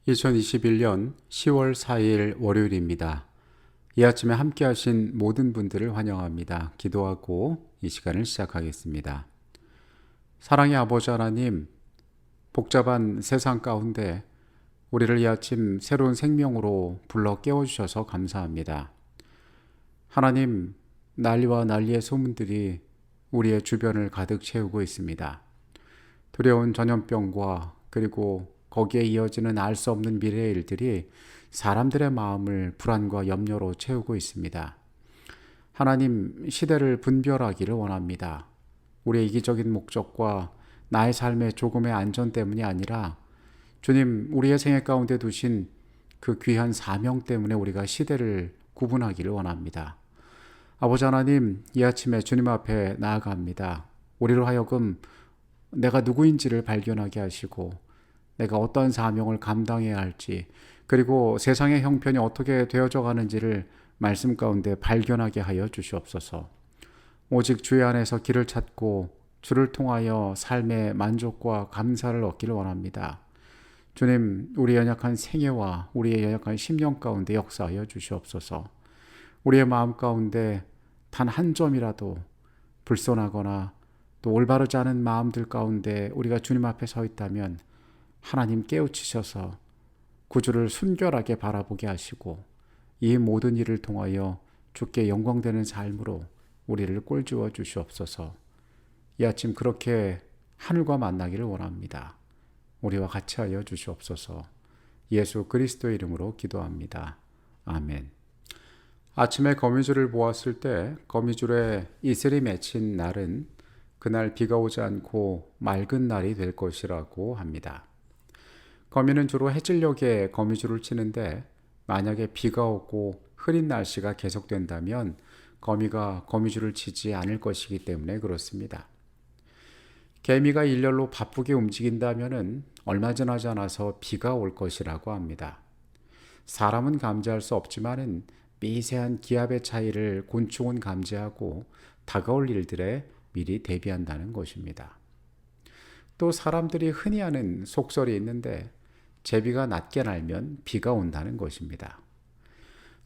2021년 10월 4일 월요일입니다. 이 아침에 함께 하신 모든 분들을 환영합니다. 기도하고 이 시간을 시작하겠습니다. 사랑의 아버지 하나님, 복잡한 세상 가운데 우리를 이 아침 새로운 생명으로 불러 깨워주셔서 감사합니다. 하나님, 난리와 난리의 소문들이 우리의 주변을 가득 채우고 있습니다. 두려운 전염병과 그리고 거기에 이어지는 알 수 없는 미래의 일들이 사람들의 마음을 불안과 염려로 채우고 있습니다. 하나님, 시대를 분별하기를 원합니다. 우리의 이기적인 목적과 나의 삶의 조금의 안전 때문이 아니라 주님, 우리의 생애 가운데 두신 그 귀한 사명 때문에 우리가 시대를 구분하기를 원합니다. 아버지 하나님, 이 아침에 주님 앞에 나아갑니다. 우리로 하여금 내가 누구인지를 발견하게 하시고 내가 어떤 사명을 감당해야 할지, 그리고 세상의 형편이 어떻게 되어져 가는지를 말씀 가운데 발견하게 하여 주시옵소서. 오직 주의 안에서 길을 찾고 주를 통하여 삶의 만족과 감사를 얻기를 원합니다. 주님, 우리의 연약한 생애와 우리의 연약한 심령 가운데 역사하여 주시옵소서. 우리의 마음 가운데 단 한 점이라도 불손하거나 또 올바르지 않은 마음들 가운데 우리가 주님 앞에 서 있다면 하나님 깨우치셔서 구주를 순결하게 바라보게 하시고 이 모든 일을 통하여 주께 영광되는 삶으로 우리를 꼴지어 주시옵소서. 이 아침 그렇게 하늘과 만나기를 원합니다. 우리와 같이 하여 주시옵소서. 예수 그리스도의 이름으로 기도합니다. 아멘. 아침에 거미줄을 보았을 때 거미줄에 이슬이 맺힌 날은 그날 비가 오지 않고 맑은 날이 될 것이라고 합니다. 거미는 주로 해질녘에 거미줄을 치는데 만약에 비가 오고 흐린 날씨가 계속된다면 거미가 거미줄을 치지 않을 것이기 때문에 그렇습니다. 개미가 일렬로 바쁘게 움직인다면 얼마 지나지 않아서 비가 올 것이라고 합니다. 사람은 감지할 수 없지만은 미세한 기압의 차이를 곤충은 감지하고 다가올 일들에 미리 대비한다는 것입니다. 또 사람들이 흔히 하는 속설이 있는데 제비가 낮게 날면 비가 온다는 것입니다.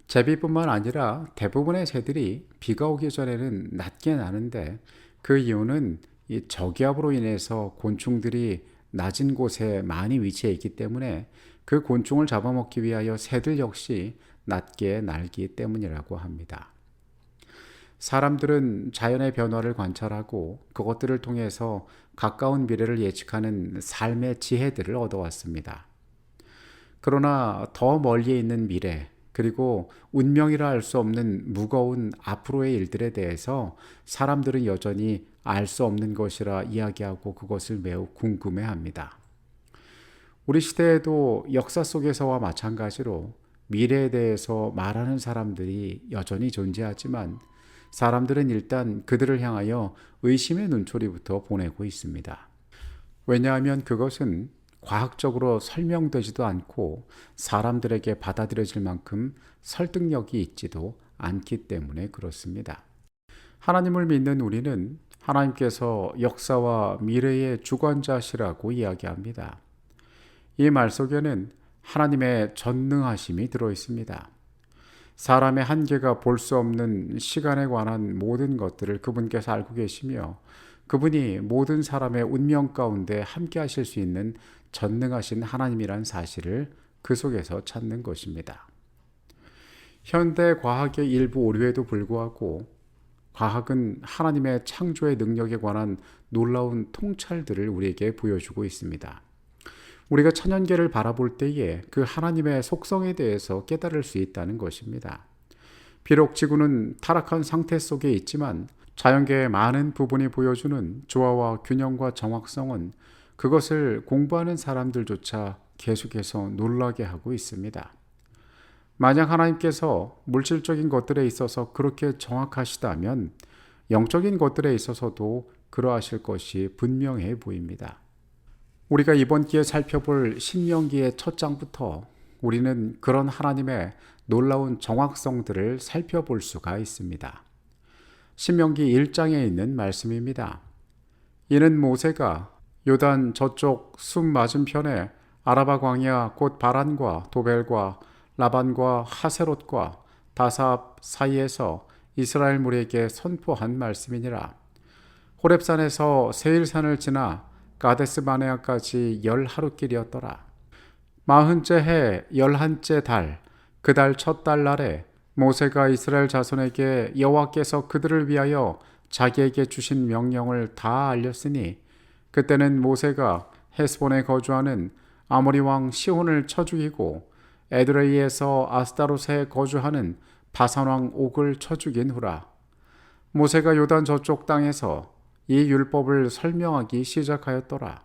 제비뿐만 아니라 대부분의 새들이 비가 오기 전에는 낮게 나는데 그 이유는 이 저기압으로 인해서 곤충들이 낮은 곳에 많이 위치해 있기 때문에 그 곤충을 잡아먹기 위하여 새들 역시 낮게 날기 때문이라고 합니다. 사람들은 자연의 변화를 관찰하고 그것들을 통해서 가까운 미래를 예측하는 삶의 지혜들을 얻어왔습니다. 그러나 더 멀리 있는 미래, 그리고 운명이라 할 수 없는 무거운 앞으로의 일들에 대해서 사람들은 여전히 알 수 없는 것이라 이야기하고 그것을 매우 궁금해합니다. 우리 시대에도 역사 속에서와 마찬가지로 미래에 대해서 말하는 사람들이 여전히 존재하지만 사람들은 일단 그들을 향하여 의심의 눈초리부터 보내고 있습니다. 왜냐하면 그것은 과학적으로 설명되지도 않고 사람들에게 받아들여질 만큼 설득력이 있지도 않기 때문에 그렇습니다. 하나님을 믿는 우리는 하나님께서 역사와 미래의 주관자시라고 이야기합니다. 이 말 속에는 하나님의 전능하심이 들어 있습니다. 사람의 한계가 볼 수 없는 시간에 관한 모든 것들을 그분께서 알고 계시며 그분이 모든 사람의 운명 가운데 함께 하실 수 있는 전능하신 하나님이란 사실을 그 속에서 찾는 것입니다. 현대 과학의 일부 오류에도 불구하고 과학은 하나님의 창조의 능력에 관한 놀라운 통찰들을 우리에게 보여주고 있습니다. 우리가 천연계를 바라볼 때에 그 하나님의 속성에 대해서 깨달을 수 있다는 것입니다. 비록 지구는 타락한 상태 속에 있지만 자연계의 많은 부분이 보여주는 조화와 균형과 정확성은 그것을 공부하는 사람들조차 계속해서 놀라게 하고 있습니다. 만약 하나님께서 물질적인 것들에 있어서 그렇게 정확하시다면 영적인 것들에 있어서도 그러하실 것이 분명해 보입니다. 우리가 이번 기회에 살펴볼 신명기의 첫 장부터 우리는 그런 하나님의 놀라운 정확성들을 살펴볼 수가 있습니다. 신명기 1장에 있는 말씀입니다. 이는 모세가 요단 저쪽 숲 맞은편에 아라바 광야 곧 바란과 도벨과 라반과 하세롯과 다삽 사이에서 이스라엘 무리에게 선포한 말씀이니라. 호렙산에서 세일산을 지나 가데스 바네아까지 10하루길이었더라. 40째 해 11째 달 그 달 첫 달 날에 모세가 이스라엘 자손에게 여호와께서 그들을 위하여 자기에게 주신 명령을 다 알렸으니 그때는 모세가 헤스본에 거주하는 아모리 왕 시혼을 쳐 죽이고 에드레이에서 아스타롯에 거주하는 바산 왕 옥을 쳐 죽인 후라. 모세가 요단 저쪽 땅에서 이 율법을 설명하기 시작하였더라.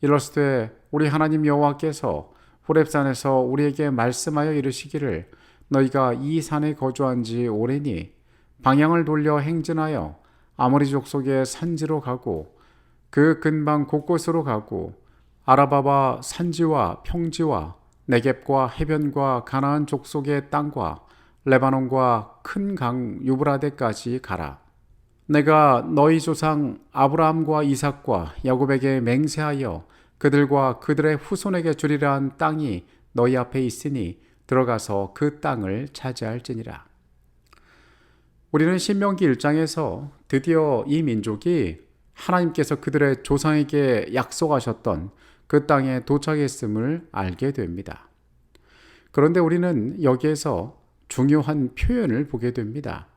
이르시되 우리 하나님 여호와께서 호렙산에서 우리에게 말씀하여 이르시기를 너희가 이 산에 거주한 지 오래니 방향을 돌려 행진하여 아모리 족속의 산지로 가고 그 근방 곳곳으로 가고 아라바와 산지와 평지와 네겝과 해변과 가나안 족속의 땅과 레바논과 큰 강 유브라데까지 가라. 내가 너희 조상 아브라함과 이삭과 야곱에게 맹세하여 그들과 그들의 후손에게 주리라 한 땅이 너희 앞에 있으니 들어가서 그 땅을 차지할지니라. 우리는 신명기 1장에서 드디어 이 민족이 하나님께서 그들의 조상에게 약속하셨던 그 땅에 도착했음을 알게 됩니다. 그런데 우리는 여기에서 중요한 표현을 보게 됩니다.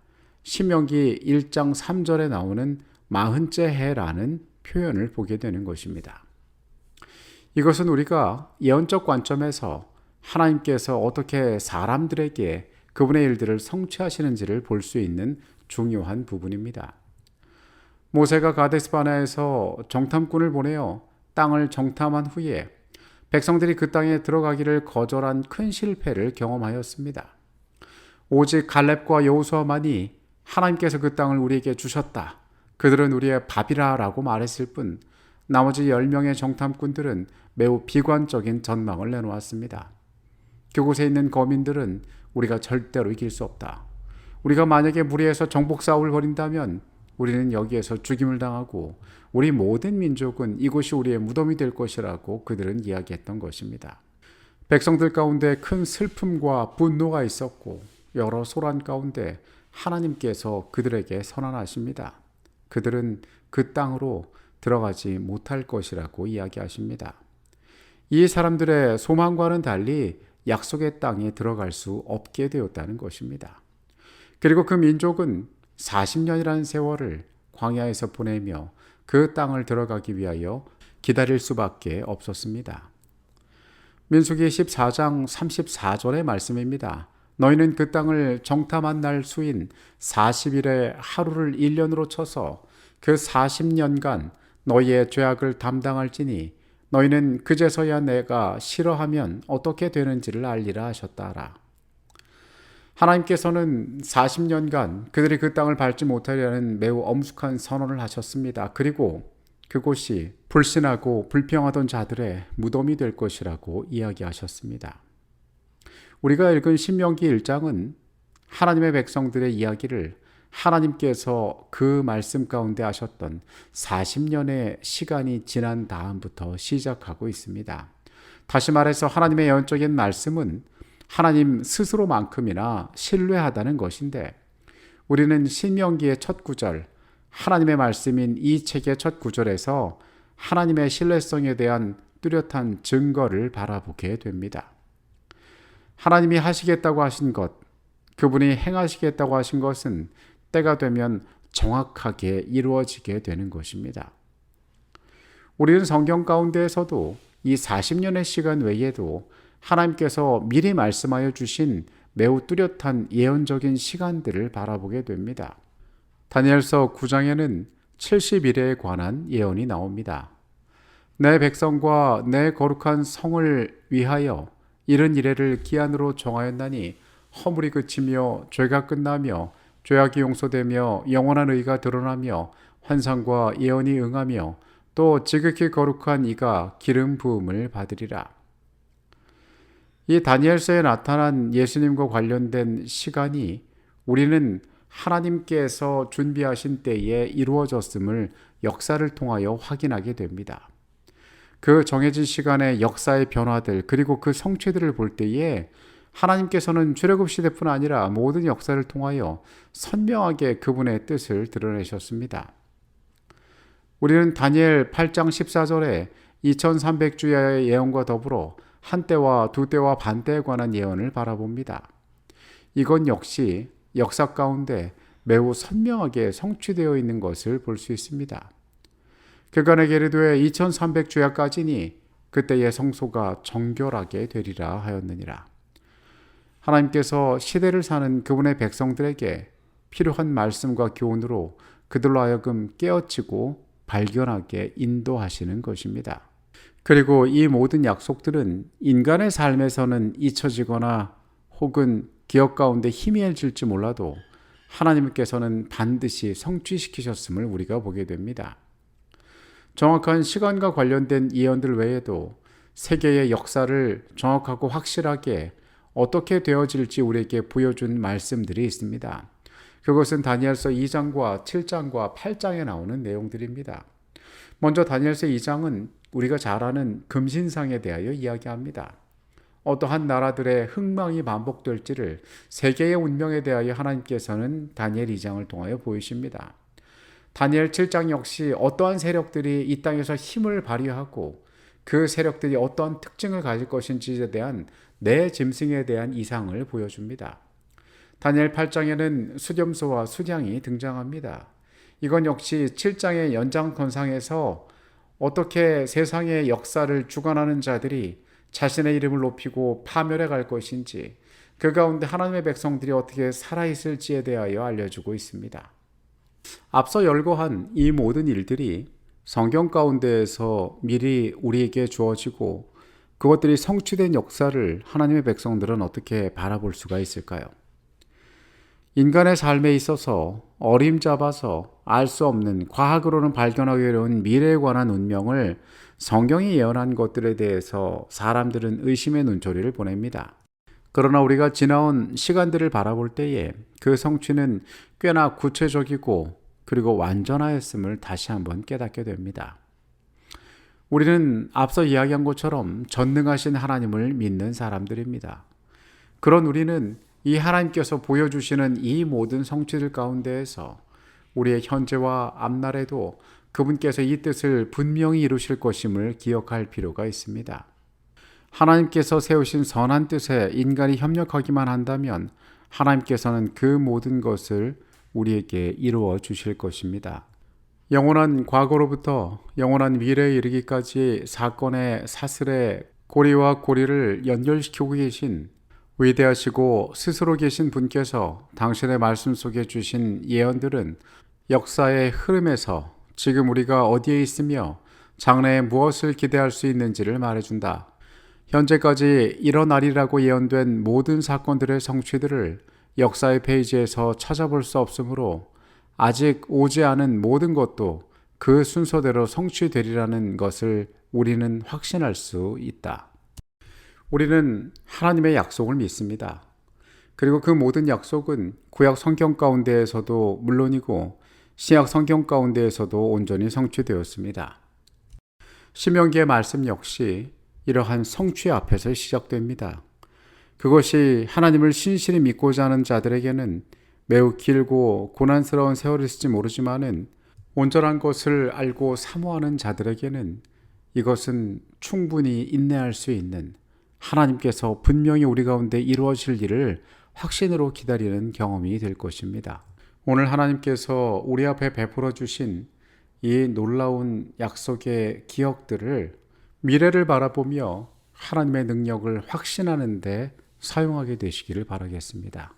신명기 1장 3절에 나오는 40째 해라는 표현을 보게 되는 것입니다. 이것은 우리가 예언적 관점에서 하나님께서 어떻게 사람들에게 그분의 일들을 성취하시는지를 볼 수 있는 중요한 부분입니다. 모세가 가데스 바네아에서 정탐꾼을 보내어 땅을 정탐한 후에 백성들이 그 땅에 들어가기를 거절한 큰 실패를 경험하였습니다. 오직 갈렙과 여호수아만이 하나님께서 그 땅을 우리에게 주셨다. 그들은 우리의 밥이라 라고 말했을 뿐 나머지 10명의 정탐꾼들은 매우 비관적인 전망을 내놓았습니다. 그곳에 있는 거민들은 우리가 절대로 이길 수 없다. 우리가 만약에 무리해서 정복 싸움을 벌인다면 우리는 여기에서 죽임을 당하고 우리 모든 민족은 이곳이 우리의 무덤이 될 것이라고 그들은 이야기했던 것입니다. 백성들 가운데 큰 슬픔과 분노가 있었고 여러 소란 가운데 하나님께서 그들에게 선언하십니다. 그들은 그 땅으로 들어가지 못할 것이라고 이야기하십니다. 이 사람들의 소망과는 달리 약속의 땅에 들어갈 수 없게 되었다는 것입니다. 그리고 그 민족은 40년이라는 세월을 광야에서 보내며 그 땅을 들어가기 위하여 기다릴 수밖에 없었습니다. 민수기 14장 34절의 말씀입니다. 너희는 그 땅을 정탐한 날 수인 40일의 하루를 1년으로 쳐서 그 40년간 너희의 죄악을 담당할지니 너희는 그제서야 내가 싫어하면 어떻게 되는지를 알리라 하셨다라. 하나님께서는 40년간 그들이 그 땅을 밟지 못하려는 매우 엄숙한 선언을 하셨습니다. 그리고 그곳이 불신하고 불평하던 자들의 무덤이 될 것이라고 이야기하셨습니다. 우리가 읽은 신명기 1장은 하나님의 백성들의 이야기를 하나님께서 그 말씀 가운데 하셨던 40년의 시간이 지난 다음부터 시작하고 있습니다. 다시 말해서 하나님의 예언적인 말씀은 하나님 스스로만큼이나 신뢰하다는 것인데 우리는 신명기의 첫 구절, 하나님의 말씀인 이 책의 첫 구절에서 하나님의 신뢰성에 대한 뚜렷한 증거를 바라보게 됩니다. 하나님이 하시겠다고 하신 것, 그분이 행하시겠다고 하신 것은 때가 되면 정확하게 이루어지게 되는 것입니다. 우리는 성경 가운데에서도 이 40년의 시간 외에도 하나님께서 미리 말씀하여 주신 매우 뚜렷한 예언적인 시간들을 바라보게 됩니다. 다니엘서 9장에는 70일에 관한 예언이 나옵니다. 내 백성과 내 거룩한 성을 위하여 이른 이래를 기한으로 정하였나니 허물이 그치며 죄가 끝나며 죄악이 용서되며 영원한 의가 드러나며 환상과 예언이 응하며 또 지극히 거룩한 이가 기름 부음을 받으리라. 이 다니엘서에 나타난 예수님과 관련된 시간이 우리는 하나님께서 준비하신 때에 이루어졌음을 역사를 통하여 확인하게 됩니다. 그 정해진 시간의 역사의 변화들 그리고 그 성취들을 볼 때에 하나님께서는 출애굽 시대뿐 아니라 모든 역사를 통하여 선명하게 그분의 뜻을 드러내셨습니다. 우리는 다니엘 8장 14절에 2300주야의 예언과 더불어 한때와 두때와 반때에 관한 예언을 바라봅니다. 이건 역시 역사 가운데 매우 선명하게 성취되어 있는 것을 볼 수 있습니다. 그간의 계류도에 2300주야까지니 그때의 성소가 정결하게 되리라 하였느니라. 하나님께서 시대를 사는 그분의 백성들에게 필요한 말씀과 교훈으로 그들로 하여금 깨어치고 발견하게 인도하시는 것입니다. 그리고 이 모든 약속들은 인간의 삶에서는 잊혀지거나 혹은 기억 가운데 희미해질지 몰라도 하나님께서는 반드시 성취시키셨음을 우리가 보게 됩니다. 정확한 시간과 관련된 예언들 외에도 세계의 역사를 정확하고 확실하게 어떻게 되어질지 우리에게 보여준 말씀들이 있습니다. 그것은 다니엘서 2장과 7장과 8장에 나오는 내용들입니다. 먼저 다니엘서 2장은 우리가 잘 아는 금신상에 대하여 이야기합니다. 어떠한 나라들의 흥망이 반복될지를 세계의 운명에 대하여 하나님께서는 다니엘 2장을 통하여 보이십니다. 다니엘 7장 역시 어떠한 세력들이 이 땅에서 힘을 발휘하고 그 세력들이 어떠한 특징을 가질 것인지에 대한 내 짐승에 대한 이상을 보여줍니다. 다니엘 8장에는 수렴소와 수량이 등장합니다. 이건 역시 7장의 연장선상에서 어떻게 세상의 역사를 주관하는 자들이 자신의 이름을 높이고 파멸해 갈 것인지, 그 가운데 하나님의 백성들이 어떻게 살아있을지에 대하여 알려주고 있습니다. 앞서 열거한 이 모든 일들이 성경 가운데에서 미리 우리에게 주어지고 그것들이 성취된 역사를 하나님의 백성들은 어떻게 바라볼 수가 있을까요? 인간의 삶에 있어서 어림잡아서 알 수 없는, 과학으로는 발견하기 어려운 미래에 관한 운명을 성경이 예언한 것들에 대해서 사람들은 의심의 눈초리를 보냅니다. 그러나 우리가 지나온 시간들을 바라볼 때에 그 성취는 꽤나 구체적이고 그리고 완전하였음을 다시 한번 깨닫게 됩니다. 우리는 앞서 이야기한 것처럼 전능하신 하나님을 믿는 사람들입니다. 그런 우리는 이 하나님께서 보여주시는 이 모든 성취들 가운데에서 우리의 현재와 앞날에도 그분께서 이 뜻을 분명히 이루실 것임을 기억할 필요가 있습니다. 하나님께서 세우신 선한 뜻에 인간이 협력하기만 한다면 하나님께서는 그 모든 것을 우리에게 이루어 주실 것입니다. 영원한 과거로부터 영원한 미래에 이르기까지 사건의 사슬에 고리와 고리를 연결시키고 계신 위대하시고 스스로 계신 분께서 당신의 말씀 속에 주신 예언들은 역사의 흐름에서 지금 우리가 어디에 있으며 장래에 무엇을 기대할 수 있는지를 말해준다. 현재까지 일어나리라고 예언된 모든 사건들의 성취들을 역사의 페이지에서 찾아볼 수 없으므로 아직 오지 않은 모든 것도 그 순서대로 성취되리라는 것을 우리는 확신할 수 있다. 우리는 하나님의 약속을 믿습니다. 그리고 그 모든 약속은 구약 성경 가운데에서도 물론이고 신약 성경 가운데에서도 온전히 성취되었습니다. 신명기의 말씀 역시 이러한 성취 앞에서 시작됩니다. 그것이 하나님을 신실히 믿고자 하는 자들에게는 매우 길고 고난스러운 세월일지 모르지만은 온전한 것을 알고 사모하는 자들에게는 이것은 충분히 인내할 수 있는, 하나님께서 분명히 우리 가운데 이루어질 일을 확신으로 기다리는 경험이 될 것입니다. 오늘 하나님께서 우리 앞에 베풀어 주신 이 놀라운 약속의 기억들을 미래를 바라보며 하나님의 능력을 확신하는 데 사용하게 되시기를 바라겠습니다.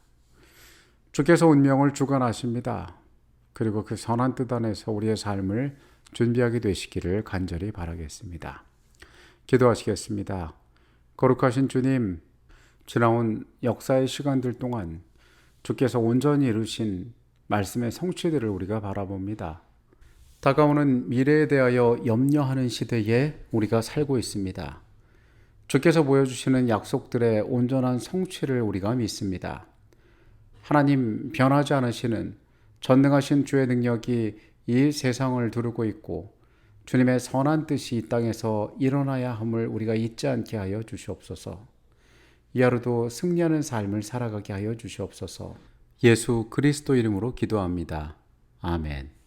주께서 운명을 주관하십니다. 그리고 그 선한 뜻 안에서 우리의 삶을 준비하게 되시기를 간절히 바라겠습니다. 기도하시겠습니다. 거룩하신 주님, 지나온 역사의 시간들 동안 주께서 온전히 이루신 말씀의 성취들을 우리가 바라봅니다. 다가오는 미래에 대하여 염려하는 시대에 우리가 살고 있습니다. 주께서 보여주시는 약속들의 온전한 성취를 우리가 믿습니다. 하나님, 변하지 않으시는 전능하신 주의 능력이 이 세상을 두르고 있고 주님의 선한 뜻이 이 땅에서 일어나야 함을 우리가 잊지 않게 하여 주시옵소서. 이 하루도 승리하는 삶을 살아가게 하여 주시옵소서. 예수 그리스도 이름으로 기도합니다. 아멘.